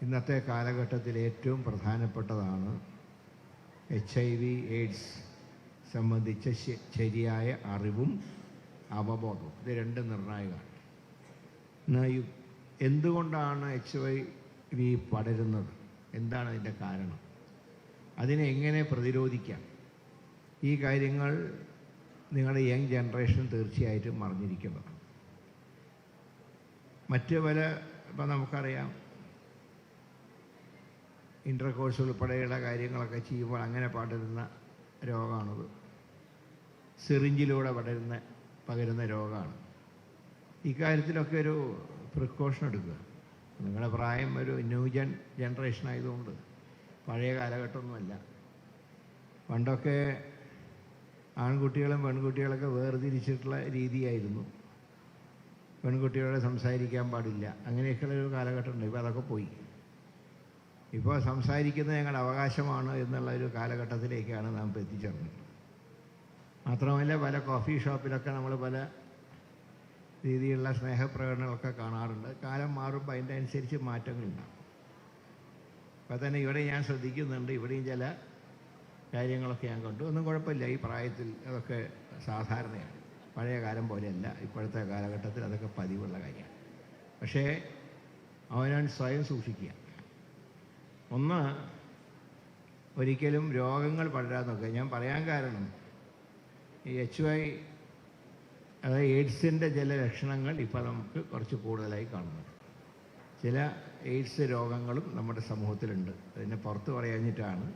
ഇന്നത്തെ കാലഘട്ടത്തിൽ ഏറ്റവും പ്രധാനപ്പെട്ടതാണ് HIV എയ്ഡ്സ് സംബന്ധിച്ച ശരിയായ അറിവും അവബോധവും. ഇത് രണ്ട് നിർണായകമാണ്. എന്തുകൊണ്ടാണ് HIV പടരുന്നത്, എന്താണ് അതിൻ്റെ കാരണം, അതിനെ എങ്ങനെ പ്രതിരോധിക്കാം, ഈ കാര്യങ്ങൾ നിങ്ങളുടെ യങ് ജനറേഷൻ തീർച്ചയായിട്ടും അറിഞ്ഞിരിക്കേണ്ടതാണ്. മറ്റ് പല ഇപ്പം നമുക്കറിയാം ഇൻ്റർകോഴ്സ് ഉൾപ്പെടെയുള്ള കാര്യങ്ങളൊക്കെ ചെയ്യുമ്പോൾ അങ്ങനെ പടരുന്ന രോഗമാണത്. സിറിഞ്ചിലൂടെ പകരുന്ന രോഗമാണ്. ഇക്കാര്യത്തിലൊക്കെ ഒരു പ്രിക്കോഷൻ എടുക്കുക. നിങ്ങളുടെ പ്രായം ഒരു ന്യൂ ജനറേഷൻ ആയതുകൊണ്ട് പഴയ കാലഘട്ടമൊന്നുമല്ല. പണ്ടൊക്കെ ആൺകുട്ടികളും പെൺകുട്ടികളൊക്കെ വേർതിരിച്ചിട്ടുള്ള രീതിയായിരുന്നു. പെൺകുട്ടികളോട് സംസാരിക്കാൻ പാടില്ല, അങ്ങനെയൊക്കെയുള്ള ഒരു കാലഘട്ടം ഉണ്ട്. ഇപ്പോൾ അതൊക്കെ പോയി. ഇപ്പോൾ സംസാരിക്കുന്നത് ഞങ്ങളുടെ അവകാശമാണ് എന്നുള്ള ഒരു കാലഘട്ടത്തിലേക്കാണ് നാം ഇപ്പോൾ എത്തിച്ചേർന്നത്. മാത്രമല്ല പല കോഫി ഷോപ്പിലൊക്കെ നമ്മൾ പല രീതിയിലുള്ള സ്നേഹപ്രകടനങ്ങളൊക്കെ കാണാറുണ്ട്. കാലം മാറുമ്പോൾ അതിൻ്റെ അനുസരിച്ച് മാറ്റങ്ങളുണ്ടാകും. അപ്പോൾ തന്നെ ഇവിടെ ഞാൻ ശ്രദ്ധിക്കുന്നുണ്ട്, ഇവിടെയും ചില കാര്യങ്ങളൊക്കെ ഞാൻ കണ്ടു. ഒന്നും കുഴപ്പമില്ല, ഈ പ്രായത്തിൽ അതൊക്കെ സാധാരണയാണ്. പഴയ കാലം പോലെയല്ല, ഇപ്പോഴത്തെ കാലഘട്ടത്തിൽ അതൊക്കെ പതിവുള്ള കാര്യമാണ്. പക്ഷേ അവനവൻ സ്വയം സൂക്ഷിക്കുക. ഒന്ന്, ഒരിക്കലും രോഗങ്ങൾ പടരാൻ നോക്കുക. ഞാൻ പറയാൻ കാരണം ഈ HIV അതായത് എയ്ഡ്സിൻ്റെ ചില ലക്ഷണങ്ങൾ ഇപ്പോൾ നമുക്ക് കുറച്ച് കൂടുതലായി കാണുന്നുണ്ട്. ചില എയ്ഡ്സ് രോഗങ്ങളും നമ്മുടെ സമൂഹത്തിലുണ്ട്. അതിനെ പുറത്ത് പറയാഞ്ഞിട്ടാണ്.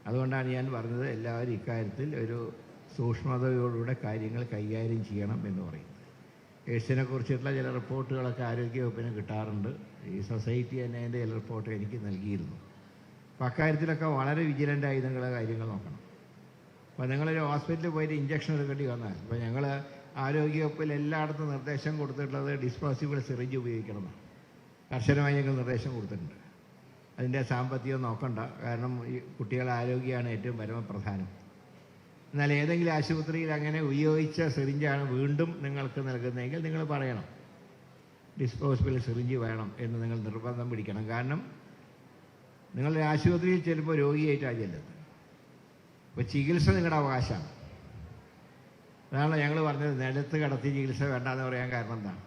അതുകൊണ്ടാണ് ഞാൻ പറഞ്ഞത് എല്ലാവരും ഇക്കാര്യത്തിൽ ഒരു സൂക്ഷ്മതയോടുകൂടെ കാര്യങ്ങൾ കൈകാര്യം ചെയ്യണം എന്ന് പറയുന്നത്. എയ്ഡ്സിനെ കുറിച്ചിട്ടുള്ള ചില റിപ്പോർട്ടുകളൊക്കെ ആരോഗ്യവകുപ്പിന് കിട്ടാറുണ്ട്. ഈ സൊസൈറ്റി തന്നെ അതിൻ്റെ ചില റിപ്പോർട്ട് എനിക്ക് നൽകിയിരുന്നു. അപ്പോൾ അക്കാര്യത്തിലൊക്കെ വളരെ വിജിലൻ്റായി നിങ്ങളുടെ കാര്യങ്ങൾ നോക്കണം. അപ്പോൾ നിങ്ങളൊരു ഹോസ്പിറ്റലിൽ പോയിട്ട് ഇഞ്ചക്ഷൻ എടുക്കേണ്ടി വന്നാൽ, ഇപ്പോൾ ഞങ്ങൾ ആരോഗ്യവകുപ്പിൽ എല്ലായിടത്തും നിർദ്ദേശം കൊടുത്തിട്ടുള്ളത് ഡിസ്പോസിബിൾ സിറിഞ്ച് ഉപയോഗിക്കണമെന്നാണ്. കർശനമായി ഞങ്ങൾ നിർദ്ദേശം കൊടുത്തിട്ടുണ്ട്. അതിൻ്റെ സാമ്പത്തികം നോക്കണ്ട, കാരണം ഈ കുട്ടികളുടെ ആരോഗ്യമാണ് ഏറ്റവും പരമപ്രധാനം. എന്നാൽ ഏതെങ്കിലും ആശുപത്രിയിൽ അങ്ങനെ ഉപയോഗിച്ച സിറിഞ്ചാണ് വീണ്ടും നിങ്ങൾക്ക് നൽകുന്നതെങ്കിൽ നിങ്ങൾ പറയണം ഡിസ്പോസിബിൾ സിറിഞ്ച് വേണം എന്ന് നിങ്ങൾ നിർബന്ധം പിടിക്കണം. കാരണം നിങ്ങളുടെ ആശുപത്രിയിൽ ചെല്ലുമ്പോൾ രോഗിയായിട്ടാണ് ചെല്ലുന്നത്. അപ്പോൾ ചികിത്സ നിങ്ങളുടെ അവകാശമാണ്. അതാണ് ഞങ്ങൾ പറഞ്ഞത്, നിലത്ത് കിടത്തി ചികിത്സ വേണ്ടെന്ന് പറയാൻ കാരണം എന്താണ്?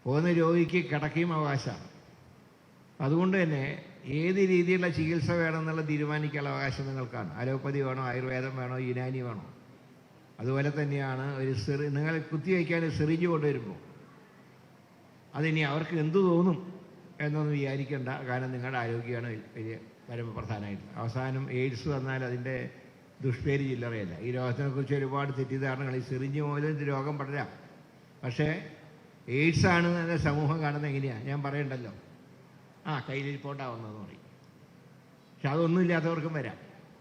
പോകുന്ന രോഗിക്ക് കിടക്കയും അവകാശമാണ്. അതുകൊണ്ട് തന്നെ ഏത് രീതിയിലുള്ള ചികിത്സ വേണമെന്നുള്ള തീരുമാനിക്കാനുള്ള അവകാശം നിങ്ങൾക്കാണ്. അലോപ്പതി വേണോ, ആയുർവേദം വേണോ, യുനാനി വേണോ? അതുപോലെ തന്നെയാണ് നിങ്ങൾ കുത്തിവയ്ക്കാൻ സിറിഞ്ച് കൊണ്ടുവരുമ്പോൾ അതിനി അവർക്ക് എന്തു തോന്നും എന്നൊന്നും വിചാരിക്കേണ്ട. കാരണം നിങ്ങളുടെ ആരോഗ്യമാണ് വലിയ പരമപ്രധാനമായിട്ട്. അവസാനം എയ്ഡ്സ് വന്നാൽ അതിൻ്റെ ദുഷ്പേര് ചില്ലറയല്ല. ഈ രോഗത്തിനെക്കുറിച്ച് ഒരുപാട് തെറ്റിദ്ധാരണകൾ. ഈ സിറിഞ്ച് മൂലം ഇത് രോഗം പടരാം. പക്ഷേ എയ്ഡ്സ് ആണ് എൻ്റെ സമൂഹം കാണുന്നത് എങ്ങനെയാണ് ഞാൻ പറയണ്ടല്ലോ. കയ്യിലിരിപ്പോണ്ടാവുന്നതെന്ന് പറയും. പക്ഷെ അതൊന്നും ഇല്ലാത്തവർക്കും വരാം.